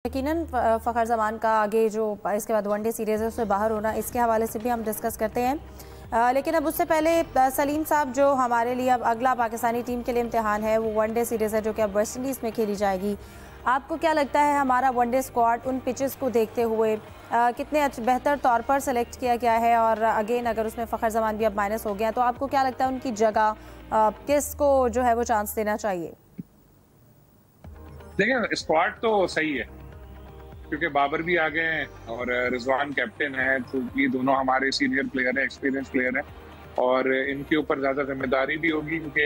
यकीनन फ़खर ज़मान का आगे जो इसके बाद वनडे सीरीज़ है उससे बाहर होना, इसके हवाले से भी हम डिस्कस करते हैं। लेकिन अब उससे पहले सलीम साहब, जो हमारे लिए अब अगला पाकिस्तानी टीम के लिए इम्तिहान है वो वनडे सीरीज़ है जो कि अब वेस्ट इंडीज़ में खेली जाएगी। आपको क्या लगता है हमारा वनडे स्क्वाड उन पिचेस को देखते हुए कितने बेहतर तौर पर सेलेक्ट किया गया है? और अगेन अगर उसमें फ़खर ज़मान भी अब माइनस हो गया तो आपको क्या लगता है उनकी जगह किसको जो है वो चांस देना चाहिए? देखिए, स्क्वाड तो सही है क्योंकि बाबर भी आ गए हैं और रिजवान कैप्टन है, तो ये दोनों हमारे सीनियर प्लेयर हैं, एक्सपीरियंस प्लेयर हैं और इनके ऊपर ज्यादा जिम्मेदारी भी होगी क्योंकि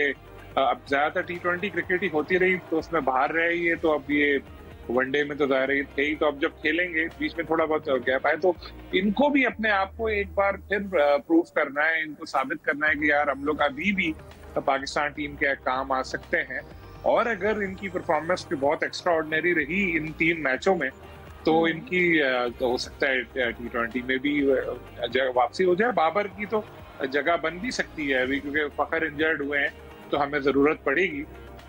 अब ज्यादातर T20 क्रिकेट ही होती रही तो उसमें बाहर रहे ये, तो अब ये वनडे में तो ज़ाहिर थे ही, तो अब जब खेलेंगे बीच में थोड़ा बहुत गैप आए तो इनको भी अपने आप को एक बार फिर प्रूफ करना है, इनको साबित करना है कि यार हम लोग अभी भी पाकिस्तान टीम के काम आ सकते हैं। और अगर इनकी परफॉर्मेंस भी बहुत एक्स्ट्रा ऑर्डिनरी रही इन 3 मैचों में तो इनकी तो हो सकता है T20 में भी वापसी हो जाए। बाबर की तो जगह बन भी सकती है अभी क्योंकि फखर इंजर्ड हुए हैं तो हमें जरूरत पड़ेगी,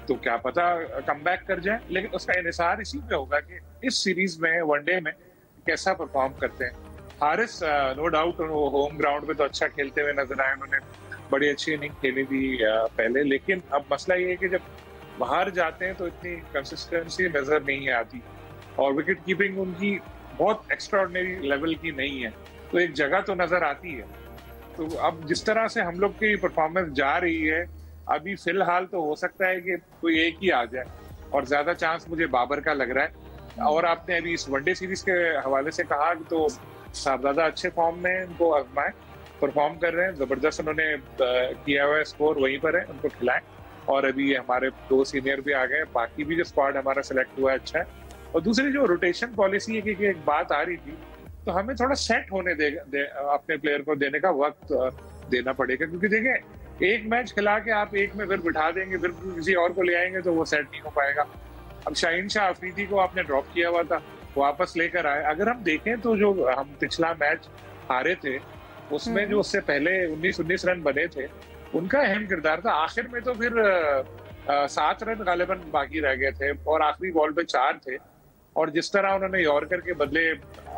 तो क्या पता कमबैक कर जाए, लेकिन उसका इन्हिसार इसी पे होगा कि इस सीरीज में वनडे में कैसा परफॉर्म करते हैं। Haris no doubt home ground पे तो अच्छा खेलते हुए नजर आए, उन्होंने बड़ी अच्छी इनिंग खेली थी पहले, लेकिन अब मसला ये है कि जब बाहर जाते हैं तो इतनी कंसिस्टेंसी नजर नहीं आती और विकेट कीपिंग उनकी बहुत एक्स्ट्राऑर्डिनरी लेवल की नहीं है, तो एक जगह तो नजर आती है। तो अब जिस तरह से हम लोग की परफॉर्मेंस जा रही है अभी फिलहाल तो हो सकता है कि कोई एक ही आ जाए और ज्यादा चांस मुझे बाबर का लग रहा है। और आपने अभी इस वनडे सीरीज के हवाले से कहा तो साहबजादा अच्छे फॉर्म में, उनको आजमाए, परफॉर्म कर रहे हैं, जबरदस्त उन्होंने किया हुआ है, स्कोर वहीं पर है, उनको खिलाएं। और अभी हमारे 2 सीनियर भी आ गए, बाकी भी जो स्क्वाड हमारा सिलेक्ट हुआ है अच्छा है। और दूसरी जो रोटेशन पॉलिसी है कि एक बात आ रही थी तो हमें थोड़ा सेट होने अपने प्लेयर को देने का वक्त देना पड़ेगा, क्योंकि देखिए एक मैच खिला के आप एक में फिर बिठा देंगे, फिर किसी और को ले आएंगे तो वो सेट नहीं हो पाएगा। अब शाहीन शाह अफरीदी को आपने ड्रॉप किया हुआ था, वापस लेकर आए। अगर हम देखें तो जो हम पिछला मैच हारे थे उसमें जो उससे पहले 19 रन बने थे उनका अहम किरदार था। आखिर में तो फिर 7 रन गालिबन बाकी रह गए थे और आखिरी बॉल पे 4 थे, और जिस तरह उन्होंने यॉर्कर के बदले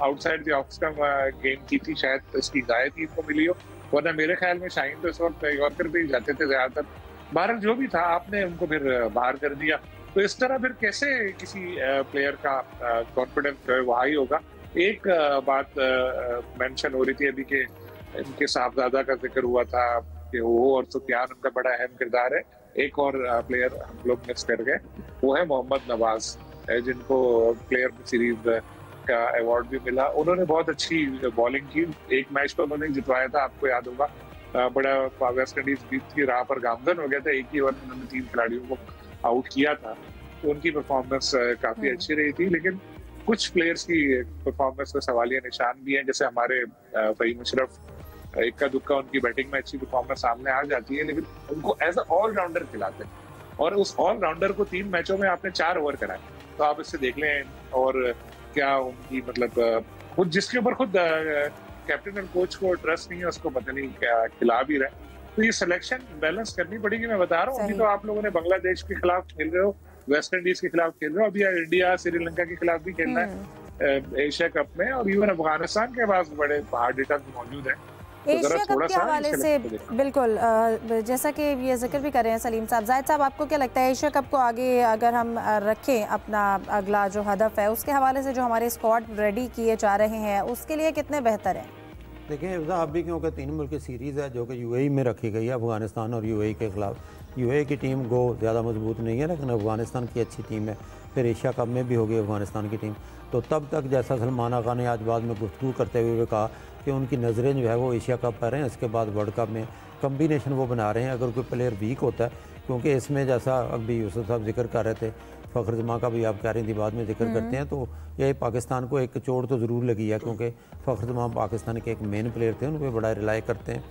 outside the off stump game की थी, शायद इसकी हिदायत ही इनको मिली हो, वरना मेरे ख्याल में शाहीन तो इस वक्त यॉर्कर पे ही जाते थे ज्यादातर। बहरहाल जो भी था आपने उनको फिर बाहर कर दिया, तो इस तरह फिर कैसे किसी प्लेयर का कॉन्फिडेंस जो है वो हाई होगा। एक बात मेंशन हो रही थी अभी के इनके साहबजादा का जिक्र हुआ था कि वो और सुफियान उनका बड़ा अहम किरदार है। एक और प्लेयर हम लोग मिस कर गए, वो है मोहम्मद नवाज, जिनको प्लेयर सीरीज का अवार्ड भी मिला। उन्होंने बहुत अच्छी बॉलिंग की, एक मैच पर उन्होंने जितवाया था, आपको याद होगा, बड़ा वेस्ट इंडीज बीच की राह पर गामजन हो गया था, एक ही ओवर में उन्होंने 3 खिलाड़ियों को आउट किया था, तो उनकी परफॉर्मेंस काफी अच्छी रही थी। लेकिन कुछ प्लेयर्स की परफॉर्मेंस में सवालिया निशान भी हैं, जैसे हमारे फहीम अशरफ, इक्का दुक्का उनकी बैटिंग में अच्छी परफॉर्मेंस सामने आ जाती है, लेकिन उनको एज अ ऑलराउंडर खिलाते हैं और उस ऑलराउंडर को 3 मैचों में आपने 4 ओवर कराए, तो आप इससे देख लें। और क्या उनकी मतलब खुद जिसके ऊपर खुद कैप्टन और कोच को ट्रस्ट नहीं है उसको पता नहीं क्या खिला भी रहा है। तो ये सिलेक्शन बैलेंस करनी पड़ेगी। मैं बता रहा हूँ, अभी तो आप लोगों ने बांग्लादेश के खिलाफ खेल रहे हो, वेस्ट इंडीज के खिलाफ खेल रहे हो, अभी इंडिया श्रीलंका के खिलाफ भी खेलना है एशिया कप में, और इवन अफगानिस्तान के पास बड़े हार्ड हिटर मौजूद है। एशिया कप के हवाले से बिल्कुल जैसा कि ये जिक्र भी कर रहे हैं सलीम साहब, जाहिद साहब, आपको क्या लगता है एशिया कप को आगे अगर हम रखें अपना अगला जो हदफ है उसके हवाले से जो हमारे स्क्वाड रेडी किए जा रहे हैं उसके लिए कितने बेहतर हैं? देखिए अभी क्योंकि 3 मुल्क की सीरीज़ है जो कि यूएई में रखी गई है, अफगानिस्तान और यूएई के खिलाफ। यूएई की टीम गो ज़्यादा मजबूत नहीं है लेकिन अफगानिस्तान की अच्छी टीम है, फिर एशिया कप में भी होगी अफगानिस्तान की टीम। तो तब तक जैसा सलमान आगा ने आज बाद में गुफ्तगू करते हुए कहा कि उनकी नज़रें जो है वो एशिया कप पर हैं, इसके बाद वर्ल्ड कप में कम्बिनेशन वो बना रहे हैं। अगर कोई प्लेयर वीक होता है, क्योंकि इसमें जैसा अभी यूसुफ साहब जिक्र कर रहे थे, फ़खर ज़मान का भी आप कह रही थी बाद में जिक्र करते हैं, तो ये पाकिस्तान को एक चोट तो ज़रूर लगी है क्योंकि फ़खर ज़मान पाकिस्तान के एक मेन प्लेयर थे, उन पर बड़ा रिलाई करते हैं।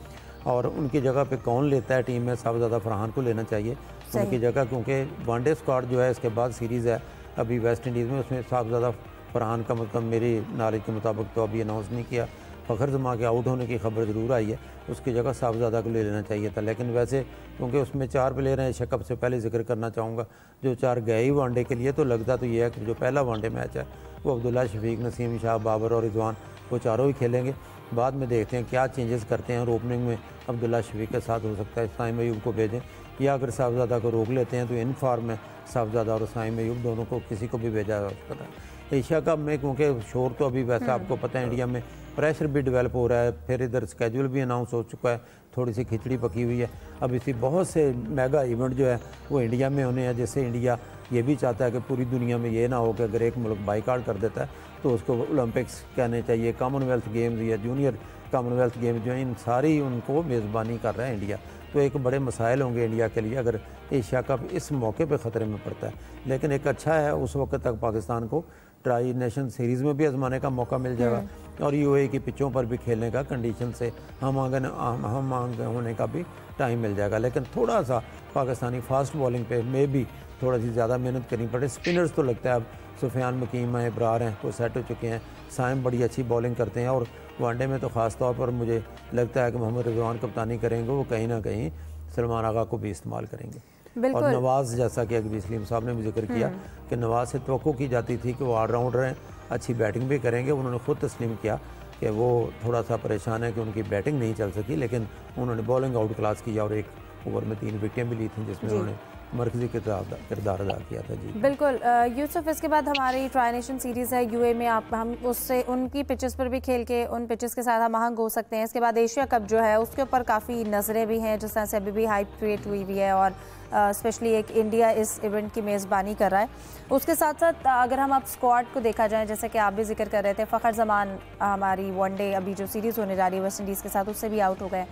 और उनकी जगह पे कौन लेता है टीम में, सबसे ज़्यादा फरहान को लेना चाहिए उनकी जगह, क्योंकि वनडे स्क्वाड जो है इसके बाद सीरीज़ है अभी वेस्ट इंडीज़ में, उसमें सबसे ज़्यादा फरहान का मतलब मेरी नॉलेज के मुताबिक तो अभी अनाउंस नहीं किया, फ़खर जमां के आउट होने की खबर ज़रूर आई है, उसकी जगह साहबजादा को ले लेना चाहिए था। लेकिन वैसे क्योंकि उसमें 4 प्लेयर हैं, एशिया कप से पहले जिक्र करना चाहूँगा, जो 4 गए ही वनडे के लिए, तो लगता तो ये है कि जो पहला वनडे मैच है वो अब्दुल्ला शफीक, नसीम शाह, बाबर और रिजवान वो चारों ही खेलेंगे। बाद में देखते हैं क्या चेंजेस करते हैं। और ओपनिंग में अब्दुल्ला शफीक के साथ हो सकता है साइम अयूब को भेजें, या अगर साहबजादा को रोक लेते हैं तो इन फॉर्म में साहबजादा और साइम अयूब दोनों को किसी को भी भेजा जा सकता है। एशिया कप में क्योंकि शोर तो अभी वैसे आपको पता है इंडिया में प्रेशर भी डेवलप हो रहा है, फिर इधर स्केड्यूल भी अनाउंस हो चुका है, थोड़ी सी खिचड़ी पकी हुई है। अब इसी बहुत से मेगा इवेंट जो है वो इंडिया में होने हैं, जैसे इंडिया ये भी चाहता है कि पूरी दुनिया में ये ना हो कि अगर एक मुल्क बाइकआउट कर देता है तो उसको ओलंपिक्स कहने चाहिए, कॉमनवेल्थ गेम्स या जूनियर कॉमनवेल्थ गेम्स जो हैं, इन सारी उनको मेज़बानी कर रहा है इंडिया। तो एक बड़े मसाइल होंगे इंडिया के लिए अगर एशिया कप इस मौके पे ख़तरे में पड़ता है। लेकिन एक अच्छा है, उस वक्त तक पाकिस्तान को ट्राई नेशन सीरीज़ में भी आजमाने का मौका मिल जाएगा और यूएई की पिचों पर भी खेलने का कंडीशन से हम आगे होने का भी टाइम मिल जाएगा। लेकिन थोड़ा सा पाकिस्तानी फास्ट बॉलिंग पे में भी थोड़ा सी ज़्यादा मेहनत करनी पड़े। स्पिनर्स तो लगता है अब सुफियान मकीम हैं, इब्रार हैं, वो सेट हो चुके हैं, साइम बड़ी अच्छी बॉलिंग करते हैं और वनडे में तो ख़ास तौर पर मुझे लगता है कि मोहम्मद रिजवान कप्तानी करेंगे, वो कहीं ना कहीं सलमान आगा को भी इस्तेमाल करेंगे। और नवाज़, जैसा कि अकबी सलीम साहब ने भी जिक्र किया कि नवाज़ से तवक्को की जाती थी कि वो ऑलराउंडर हैं, अच्छी बैटिंग भी करेंगे। उन्होंने खुद तस्लीम किया कि वो थोड़ा सा परेशान है कि उनकी बैटिंग नहीं चल सकी, लेकिन उन्होंने बॉलिंग आउट क्लास किया और एक ओवर में 3 विकेटें भी ली थी, जिसमें उन्होंने मरकजी किरदार अदा किया था। जी बिल्कुल यूसुफ, इसके बाद हमारी ट्राई नेशन सीरीज़ है यूए में, हम उससे उनकी पिचेस पर भी खेल के उन पिचेस के साथ हम आहंग हो सकते हैं। इसके बाद एशिया कप जो है उसके ऊपर काफ़ी नज़रें भी हैं, जिस तरह से अभी भी हाइप क्रिएट हुई हुई है और स्पेशली एक इंडिया इस इवेंट की मेज़बानी कर रहा है। उसके साथ साथ अगर हम अब स्क्वाड को देखा जाए, जैसे कि आप भी जिक्र कर रहे थे, फ़खर जमान हमारी वनडे अभी जो सीरीज़ होने जा रही है वेस्ट इंडीज़ के साथ, उससे भी आउट हो गए,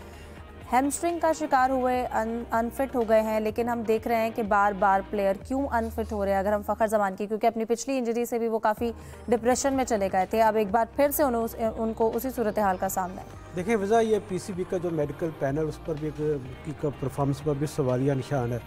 हैमस्ट्रिंग का शिकार हुए, अनफिट हो गए हैं। लेकिन हम देख रहे हैं कि बार बार प्लेयर क्यों अनफिट हो रहे हैं। अगर हम फ़खर जमान की, क्योंकि अपनी पिछली इंजरी से भी वो काफ़ी डिप्रेशन में चले गए थे, अब एक बार फिर से उनको उसी सूरत हाल का सामना है। देखिए वजह ये पीसीबी का जो मेडिकल पैनल, उस पर भी की परफॉर्मेंस पर भी सवालिया निशान है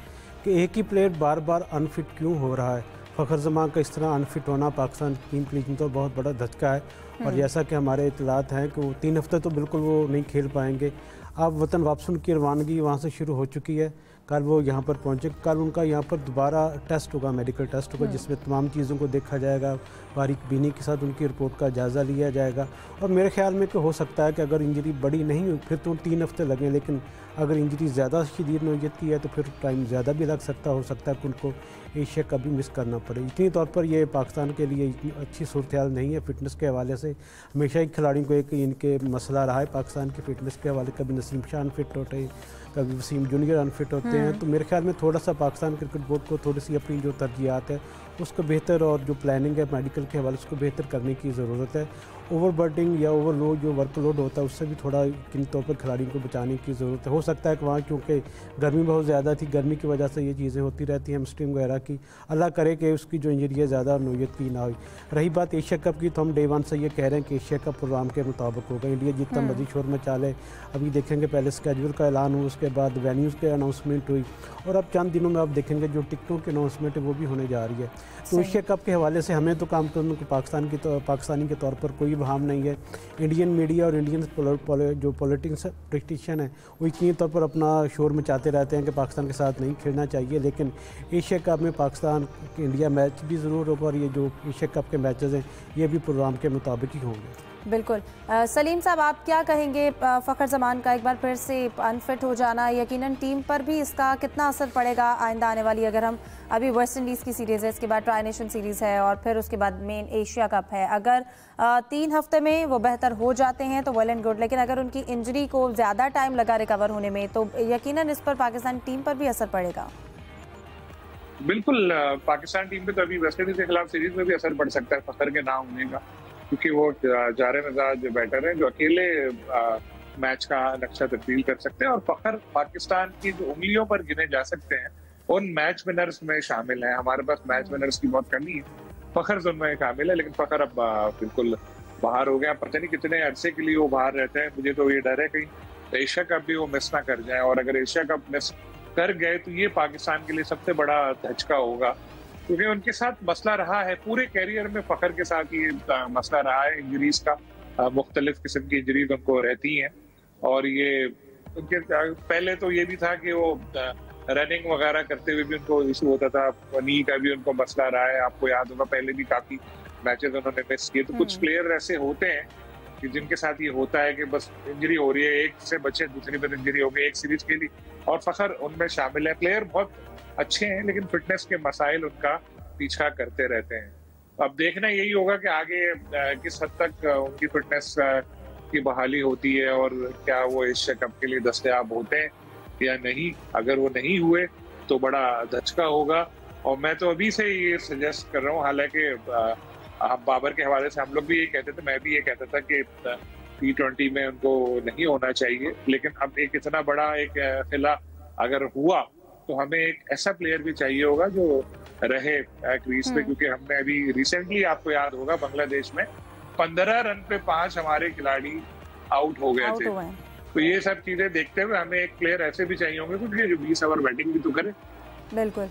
कि एक ही प्लेयर बार बार अनफिट क्यों हो रहा है। फ़खर जमान का इस तरह अनफिट होना पाकिस्तान टीम के लिए तो बहुत बड़ा धचका है। और जैसा कि हमारे इतलात हैं कि वो 3 हफ्ते तो बिल्कुल वो नहीं खेल पाएंगे। अब वतन वापस उनकी रवानगी वहाँ से शुरू हो चुकी है, कल वो यहाँ पर पहुँचे, कल उनका यहाँ पर दोबारा टेस्ट होगा, मेडिकल टेस्ट होगा, जिसमें तमाम चीज़ों को देखा जाएगा, बारीक बीनी के साथ उनकी रिपोर्ट का जायज़ा लिया जाएगा। और मेरे ख्याल में कि हो सकता है कि अगर इंजरी बड़ी नहीं हुई फिर तो 3 हफ्ते लगें, लेकिन अगर इंजरी ज़्यादा शदीद नौयत की है तो फिर टाइम ज़्यादा भी लग सकता, हो सकता है कि उनको एशिया का भी मिस करना पड़े। इतनी तौर पर ये पाकिस्तान के लिए इतनी अच्छी सूरत हाल नहीं है फिटनेस के हवाले से। हमेशा ही खिलाड़ियों को एक इनके मसला रहा है पाकिस्तान की फ़िटनेस के हवाले, कभी नसीम शाह अनफिट होते हैं, कभी वसीम जूनियर अनफिट होते हैं। तो मेरे ख्याल में थोड़ा सा पाकिस्तान क्रिकेट बोर्ड को थोड़ी सी अपनी जो तरजीहात है उसको बेहतर, और जो प्लानिंग है मेडिकल के हवाले उसको बेहतर करने की ज़रूरत है। ओवरबर्डिंग या ओवरलोड जो वर्कलोड होता है उससे भी थोड़ा किन तौर पर खिलाड़ियों को बचाने की ज़रूरत है। हो सकता है कि वहाँ क्योंकि गर्मी बहुत ज़्यादा थी, गर्मी की वजह से ये चीज़ें होती रहती हैं, हैमस्ट्रिंग वगैरह की, अल्लाह करे कि उसकी जो इंजरी है ज़्यादा नौयत की ना हुई। रही बात एशिया कप की, तो हम डे 1 से ये कह रहे हैं कि एशिया कप प्रोग्राम के मुताबिक होगा। इंडिया जितना मर्जी शोर मचा ले, अभी देखेंगे पहले स्केड्यूल का ऐलान हुआ, उसके बाद वेन्यूज़ के अनाउंसमेंट हुई, और अब चंद दिनों में आप देखेंगे जो टिकटों की अनाउंसमेंट है वो भी होने जा रही है। तो एशिया कप के हवाले से हमें तो काम करने को पाकिस्तानी के तौर पर कोई बहाम नहीं है। इंडियन मीडिया और इंडियन जो पॉलिटिशियन है वो इतनी तौर पर अपना शोर मचाते रहते हैं कि पाकिस्तान के साथ नहीं खेलना चाहिए, लेकिन एशिया कप में पाकिस्तान इंडिया मैच भी ज़रूर होगा और ये जो एशिया कप के मैचेस हैं ये भी प्रोग्राम के मुताबिक ही होंगे। बिल्कुल। सलीम साहब, आप क्या कहेंगे, फ़खर जमान का एक बार फिर से अनफिट हो जाना यकीनन टीम पर भी इसका कितना असर पड़ेगा आइंदा आने वाली, अगर हम अभी वेस्ट इंडीज़ की सीरीज़ है, इसके बाद ट्राई नेशन सीरीज़ है और फिर उसके बाद मेन एशिया कप है, अगर 3 हफ्ते में वो बेहतर हो जाते हैं तो वेल एंड गुड, लेकिन अगर उनकी इंजरी को ज़्यादा टाइम लगा रिकवर होने में तो यकीनन इस पर पाकिस्तान टीम पर भी असर पड़ेगा। बिल्कुल, पाकिस्तान टीम पे तो अभी वेस्ट इंडीज के खिलाफ सीरीज में भी असर पड़ सकता है फ़खर के ना होने का, क्योंकि वो जारे मिजाज बैटर हैं जो अकेले मैच का नक्शा तब्दील कर सकते हैं। और फ़खर पाकिस्तान की जो उंगलियों पर गिने जा सकते हैं उन मैच विनर्स में शामिल है। हमारे पास मैच विनर्स की बहुत कमी है, फ़खर उनमें शामिल है, लेकिन फ़खर अब बिल्कुल बाहर हो गया। पता नहीं कितने अरसे के लिए वो बाहर रहते हैं, मुझे तो ये डर है कहीं एशिया कप भी वो मिस ना कर जाए, और अगर एशिया कप मिस कर गए तो ये पाकिस्तान के लिए सबसे बड़ा धचका होगा, क्योंकि उनके साथ मसला रहा है पूरे कैरियर में, फ़खर के साथ ये मसला रहा है इंजरीज का। मुख्तलिफ किस्म की इंजरीज उनको रहती हैं। और ये उनके पहले तो ये भी था कि वो रनिंग वगैरह करते हुए भी उनको इशू होता था, नी का भी उनको मसला रहा है, आपको याद होगा पहले भी काफी मैचेस उन्होंने मिस किए। तो कुछ प्लेयर ऐसे होते हैं कि जिनके साथ ये होता है कि बस इंजरी हो रही है, एक से बचे दूसरी पर इंजरी हो गई एक सीरीज के लिए, और फखर उनमें शामिल है। प्लेयर बहुत अच्छे हैं लेकिन फिटनेस के मसाइल उनका पीछा करते रहते हैं। अब देखना यही होगा कि आगे किस हद तक उनकी फिटनेस की बहाली होती है और क्या वो एशिया कप के लिए दस्तयाब होते हैं या नहीं। अगर वो नहीं हुए तो बड़ा धचका होगा। और मैं तो अभी से ये सजेस्ट कर रहा हूँ, हालांकि बाबर के हवाले से हम लोग भी ये कहते थे, मैं भी ये कहता था कि T20 में उनको नहीं होना चाहिए, लेकिन अब एक इतना बड़ा एक खिला अगर हुआ तो हमें एक ऐसा प्लेयर भी चाहिए होगा जो रहे क्रीज पे, क्योंकि हमने अभी रिसेंटली, आपको याद होगा, बांग्लादेश में 15 रन पे 5 हमारे खिलाड़ी आउट हो गए थे। तो ये सब चीजें देखते हुए हमें एक प्लेयर ऐसे भी चाहिए होंगे क्योंकि जो 20 ओवर बैटिंग भी तो करे। बिल्कुल।